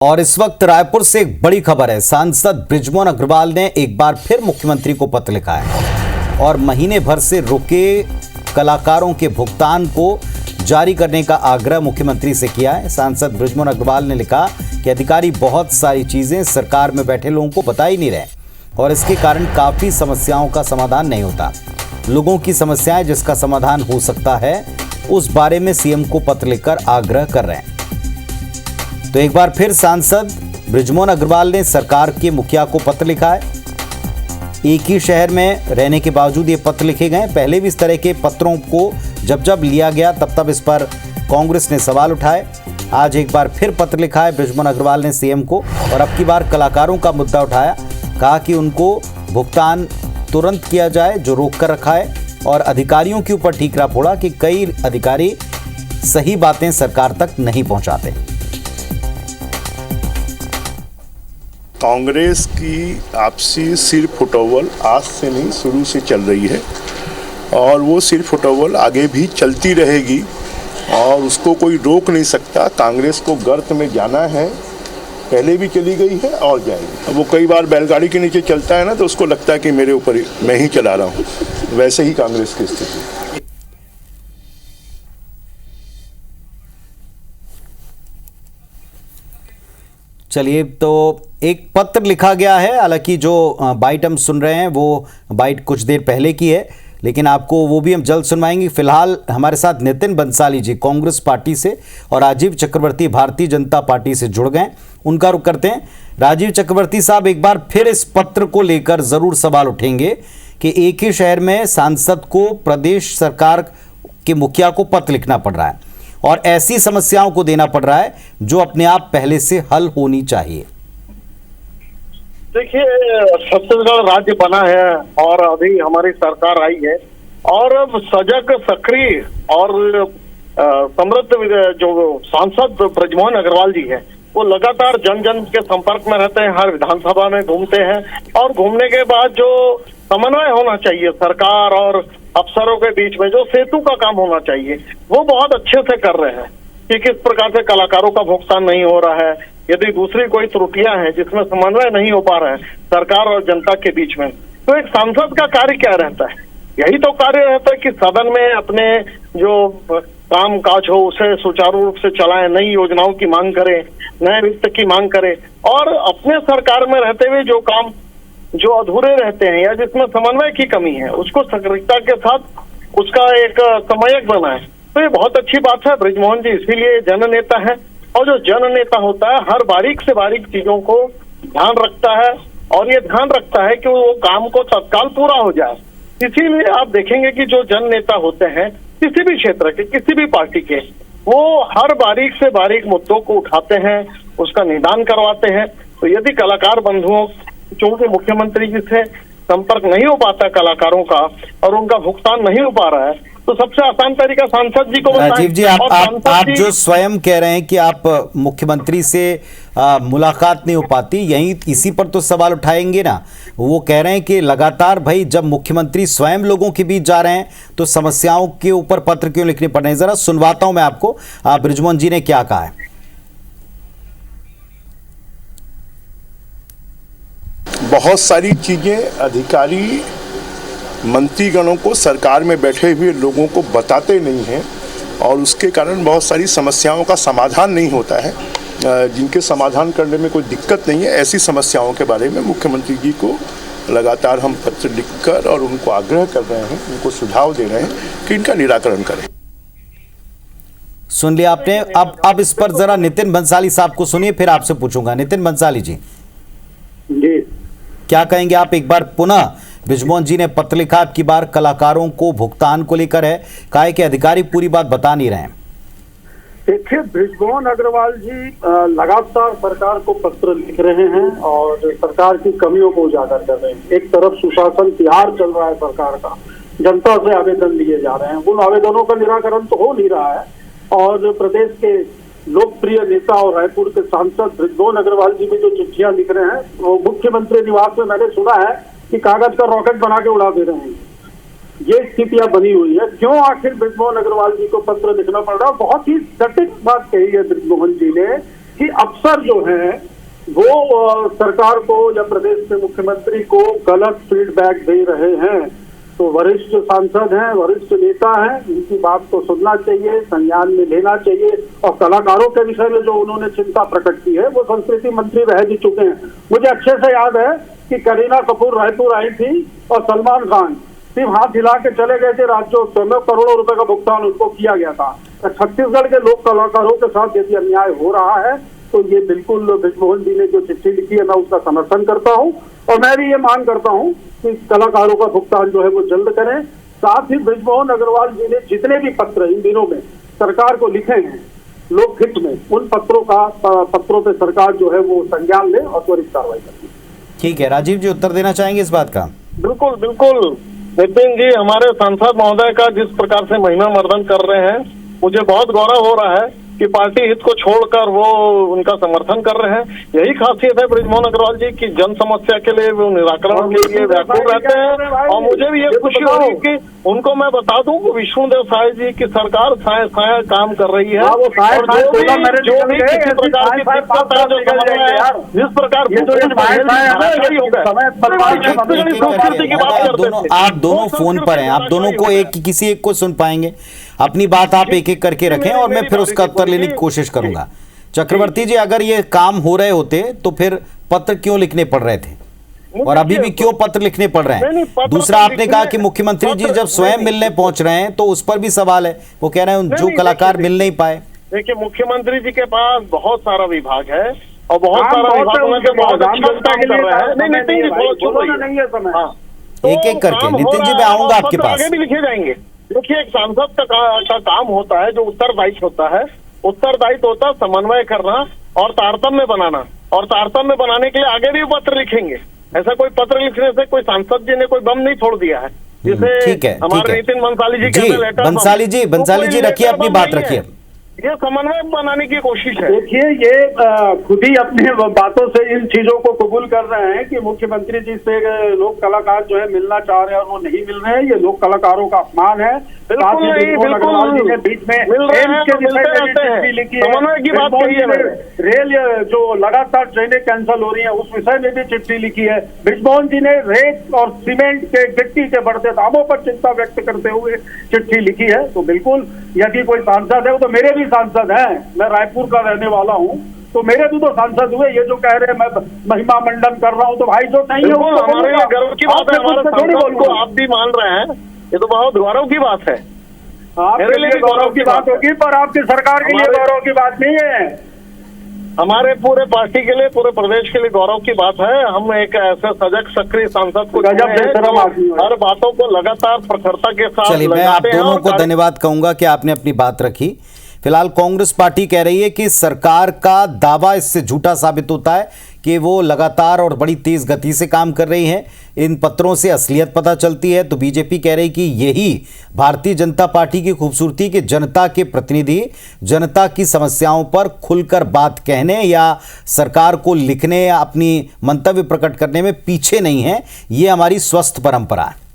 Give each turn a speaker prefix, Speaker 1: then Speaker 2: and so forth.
Speaker 1: और इस वक्त रायपुर से एक बड़ी खबर है। सांसद बृजमोहन अग्रवाल ने एक बार फिर मुख्यमंत्री को पत्र लिखा है और महीने भर से रुके कलाकारों के भुगतान को जारी करने का आग्रह मुख्यमंत्री से किया है। सांसद बृजमोहन अग्रवाल ने लिखा कि अधिकारी बहुत सारी चीजें सरकार में बैठे लोगों को बता ही नहीं रहे और इसके कारण काफी समस्याओं का समाधान नहीं होता। लोगों की समस्याएं जिसका समाधान हो सकता है उस बारे में सीएम को पत्र लिखकर आग्रह कर रहे हैं। तो एक बार फिर सांसद बृजमोहन अग्रवाल ने सरकार के मुखिया को पत्र लिखा है। एक ही शहर में रहने के बावजूद ये पत्र लिखे गए। पहले भी इस तरह के पत्रों को जब लिया गया तब इस पर कांग्रेस ने सवाल उठाए। आज एक बार फिर पत्र लिखा है बृजमोहन अग्रवाल ने सीएम को और अब की बार कलाकारों का मुद्दा उठाया। कहा कि उनको भुगतान तुरंत किया जाए जो रोक कर रखा है और अधिकारियों के ऊपर ठीकरा फोड़ा कि कई अधिकारी सही बातें सरकार तक नहीं पहुंचाते।
Speaker 2: कांग्रेस की आपसी सिर फुटौल आज से नहीं शुरू से चल रही है और वो सिर फुटौल आगे भी चलती रहेगी और उसको कोई रोक नहीं सकता। कांग्रेस को गर्त में जाना है, पहले भी चली गई है और जाएगी। वो कई बार बैलगाड़ी के नीचे चलता है ना तो उसको लगता है कि मेरे ऊपर मैं ही चला रहा हूँ, वैसे ही कांग्रेस की स्थिति।
Speaker 1: चलिए, तो एक पत्र लिखा गया है। हालांकि जो बाइट हम सुन रहे हैं वो बाइट कुछ देर पहले की है, लेकिन आपको वो भी हम जल्द सुनवाएंगे। फिलहाल हमारे साथ नितिन बंसाली जी कांग्रेस पार्टी से और राजीव चक्रवर्ती भारतीय जनता पार्टी से जुड़ गए। उनका रुख करते हैं। राजीव चक्रवर्ती साहब, एक बार फिर इस पत्र को लेकर जरूर सवाल उठेंगे कि एक ही शहर में सांसद को प्रदेश सरकार के मुखिया को पत्र लिखना पड़ रहा है और ऐसी समस्याओं को देना पड़ रहा है जो अपने आप पहले से हल होनी चाहिए।
Speaker 3: देखिए, छत्तीसगढ़ राज्य बना है और अभी हमारी सरकार आई है और अब सजग, सक्रिय और समृद्ध जो सांसद बृजमोहन अग्रवाल जी है वो लगातार जन जन के संपर्क में रहते हैं, हर विधानसभा में घूमते हैं और घूमने के बाद जो समन्वय होना चाहिए सरकार और अफसरों के बीच में, जो सेतु का काम होना चाहिए, वो बहुत अच्छे से कर रहे हैं कि किस प्रकार से कलाकारों का भुगतान नहीं हो रहा है। यदि दूसरी कोई त्रुटियां हैं जिसमें समन्वय नहीं हो पा रहा है सरकार और जनता के बीच में, तो एक सांसद का कार्य क्या रहता है? यही तो कार्य रहता है कि सदन में अपने जो काम काज हो उसे सुचारू रूप से चलाएं, नई योजनाओं की मांग करें, नए वित्त की मांग करें और अपने सरकार में रहते हुए जो काम जो अधूरे रहते हैं या जिसमें समन्वय की कमी है उसको सक्रियता के साथ उसका एक समयक बनाए। तो ये बहुत अच्छी बात है। बृजमोहन जी इसीलिए जन नेता है और जो जन नेता होता है हर बारीक से बारीक चीजों को ध्यान रखता है और ये ध्यान रखता है कि वो काम को तत्काल पूरा हो जाए। इसीलिए आप देखेंगे कि जो जन नेता होते हैं किसी भी क्षेत्र के, किसी भी पार्टी के, वो हर बारीक से बारीक मुद्दों को उठाते हैं, उसका निदान करवाते हैं। तो यदि कलाकार बंधुओं, चूंकि मुख्यमंत्री जी से संपर्क नहीं हो पाता कलाकारों का और उनका भुगतान नहीं हो पा रहा है, तो सबसे आसान तरीका सांसद जी को बताएं।
Speaker 1: राजीव जी, आप जो स्वयं कह रहे हैं कि आप मुख्यमंत्री से मुलाकात नहीं हो पाती, यही इसी पर तो सवाल उठाएंगे ना। वो कह रहे हैं कि लगातार भाई जब मुख्यमंत्री स्वयं लोगों के बीच जा रहे हैं तो समस्याओं के ऊपर पत्र क्यों लिखने पड़ रहे हैं। जरा सुनवाता हूं मैं आपको बृजमोहन जी ने क्या कहा है।
Speaker 2: बहुत सारी चीजें अधिकारी मंत्रीगणों को सरकार में बैठे हुए लोगों को बताते नहीं हैं और उसके कारण बहुत सारी समस्याओं का समाधान नहीं होता है, जिनके समाधान करने में कोई दिक्कत नहीं है। ऐसी समस्याओं के बारे में मुख्यमंत्री जी को लगातार हम पत्र लिखकर और उनको आग्रह कर रहे हैं, उनको सुझाव दे रहे हैं कि इनका निराकरण करें।
Speaker 1: सुन लिया आपने। अब इस पर जरा नितिन बंसाली साहब को सुनिए, फिर आपसे पूछूंगा। नितिन बंसाली जी, क्या कहेंगे आप? एक बार पुनः बृजमोहन जी ने पत्र लिखा, अब की बार कलाकारों को भुगतान को लेकर है। कहा है कि अधिकारी पूरी बात बता नहीं रहे हैं।
Speaker 4: देखिए, बृजमोहन अग्रवाल जी लगातार सरकार को पत्र लिख रहे हैं और सरकार की कमियों को उजागर कर रहे हैं। एक तरफ सुशासन तिहार चल रहा है सरकार का, जनता से आवेदन लिए जा रहे हैं, उन आवेदनों का निराकरण तो हो नहीं रहा है और प्रदेश के लोकप्रिय नेता और रायपुर के सांसद बृजमोहन अग्रवाल जी भी जो चिट्ठियां लिख रहे हैं वो मुख्यमंत्री निवास में मैंने सुना है कि कागज का रॉकेट बना के उड़ा दे रहे हैं। ये स्थितियां बनी हुई है। क्यों आखिर बृजमोहन अग्रवाल जी को पत्र लिखना पड़ रहा है? बहुत ही सटीक बात कही है बृजमोहन जी ने कि अफसर जो हैं वो सरकार को या प्रदेश के मुख्यमंत्री को गलत फीडबैक दे रहे हैं। तो वरिष्ठ सांसद हैं, वरिष्ठ नेता हैं, इनकी बात को सुनना चाहिए, संज्ञान में लेना चाहिए। और कलाकारों के विषय में जो उन्होंने चिंता प्रकट की है, वो संस्कृति मंत्री रह भी चुके हैं। मुझे अच्छे से याद है कि करीना कपूर रायपुर आई थी और सलमान खान सिर्फ हाथ हिला के चले गए थे राज्योत्सव में, करोड़ों रुपए का भुगतान उनको किया गया था। छत्तीसगढ़ के लोक कलाकारों के साथ यदि अन्याय हो रहा है तो ये बिल्कुल बृजमोहन जी ने जो चिट्ठी लिखी है, मैं उसका समर्थन करता हूँ। और मैं भी ये मांग करता हूँ कि कलाकारों का भुगतान जो है वो जल्द करें। साथ ही बृजमोहन अग्रवाल जी ने जितने भी पत्र इन दिनों में सरकार को लिखे हैं लोकहित में, उन पत्रों पे सरकार जो है वो संज्ञान ले और त्वरित कार्रवाई करे।
Speaker 1: ठीक है, राजीव जी उत्तर देना चाहेंगे इस बात का?
Speaker 3: बिल्कुल बिल्कुल नितिन जी, हमारे सांसद महोदय का जिस प्रकार से महिमा मर्दन कर रहे हैं, मुझे बहुत गौरव हो रहा है कि पार्टी हित को छोड़कर वो उनका समर्थन कर रहे हैं। यही खासियत है बृजमोहन अग्रवाल जी की, जन समस्या के लिए वो निराकरण के लिए व्याकुल रहते हैं। और मुझे भी ये खुशी हो रही कि उनको मैं बता दूं कि विष्णुदेव साय जी की सरकार साय काम कर रही है। और जो भी किसी प्रकार की दिक्कत है, जो समस्या है, जिस प्रकार
Speaker 1: आप दोनों फोन पर हैं, आप दोनों को किसी एक को सुन पाएंगे? अपनी बात आप एक एक करके रखें और मैं फिर उसका उत्तर लेने की कोशिश करूंगा। चक्रवर्ती जी, अगर ये काम हो रहे होते तो फिर पत्र क्यों लिखने पड़ रहे थे, और अभी भी क्यों पत्र लिखने पड़ रहे हैं? दूसरा, आपने कहा कि मुख्यमंत्री जी जब स्वयं मिलने पहुंच रहे हैं तो उस पर भी सवाल है। वो कह रहे हैं जो कलाकार मिल नहीं पाए।
Speaker 3: देखिए, मुख्यमंत्री जी के पास बहुत सारा विभाग है और बहुत सारा विभागों में बहुत अच्छी काम कर रहे हैं। नहीं नितिन जी,
Speaker 1: एक एक करके नितिन जी मैं आऊंगा आपके पास।
Speaker 3: आगे भी लिखे जाएंगे। देखिए, एक सांसद का काम होता है जो उत्तरदायित्व होता है। उत्तरदायित्व होता है समन्वय करना और तारतम्य बनाना, और तारतम्य बनाने के लिए आगे भी पत्र लिखेंगे। ऐसा कोई पत्र लिखने से कोई सांसद जी ने कोई बम नहीं छोड़ दिया है। जैसे हमारे नितिन बंसाली जी
Speaker 1: बंसाली जी रखिए अपनी बात, रखिए।
Speaker 3: ये समन्वय बनाने की कोशिश है।
Speaker 4: देखिए, ये खुद ही अपनी बातों से इन चीजों को कबूल कर रहे हैं कि मुख्यमंत्री जी से लोक कलाकार जो है मिलना चाह रहे हैं और वो नहीं मिल रहे हैं। ये लोक कलाकारों का अपमान है।
Speaker 3: बिल्कुल नहीं,
Speaker 4: अग्रवाल जी ने बीच में रेल जो लगातार ट्रेनें कैंसिल हो रही है उस विषय में भी चिट्ठी लिखी है। बृजमोहन जी ने रेत और सीमेंट के गिट्टी के बढ़ते दामों पर चिंता व्यक्त करते हुए चिट्ठी लिखी है। तो बिल्कुल, यदि कोई सांसद है, वो तो मेरे भी सांसद हैं, मैं रायपुर का रहने वाला हूँ, तो मेरे भी तो सांसद हुए। ये जो कह रहे हैं मैं महिमा मंडन कर रहा हूँ, तो भाई जो नहीं है
Speaker 3: हमारे लिए गर्व की बात है। हमारे सांसद को आप भी मान रहे हैं, ये तो बहुत गौरव की बात है।
Speaker 4: मेरे लिए गौरव की बात होगी, पर आपकी सरकार के लिए गौरव की बात नहीं है।
Speaker 3: हमारे पूरे पार्टी के लिए, पूरे प्रदेश के लिए गौरव की बात है। हम एक ऐसे सजग सक्रिय सांसद को हर बातों को लगातार प्रखरता के साथ।
Speaker 1: चलिए, मैं आप दोनों को धन्यवाद कहूंगा कि आपने अपनी बात रखी। फिलहाल कांग्रेस पार्टी कह रही है कि सरकार का दावा इससे झूठा साबित होता है कि वो लगातार और बड़ी तेज गति से काम कर रही है। इन पत्रों से असलियत पता चलती है। तो बीजेपी कह रही कि यही भारतीय जनता पार्टी की खूबसूरती कि जनता के प्रतिनिधि जनता की समस्याओं पर खुलकर बात कहने या सरकार को लिखने या अपनी मंतव्य प्रकट करने में पीछे नहीं है। ये हमारी स्वस्थ परंपरा है।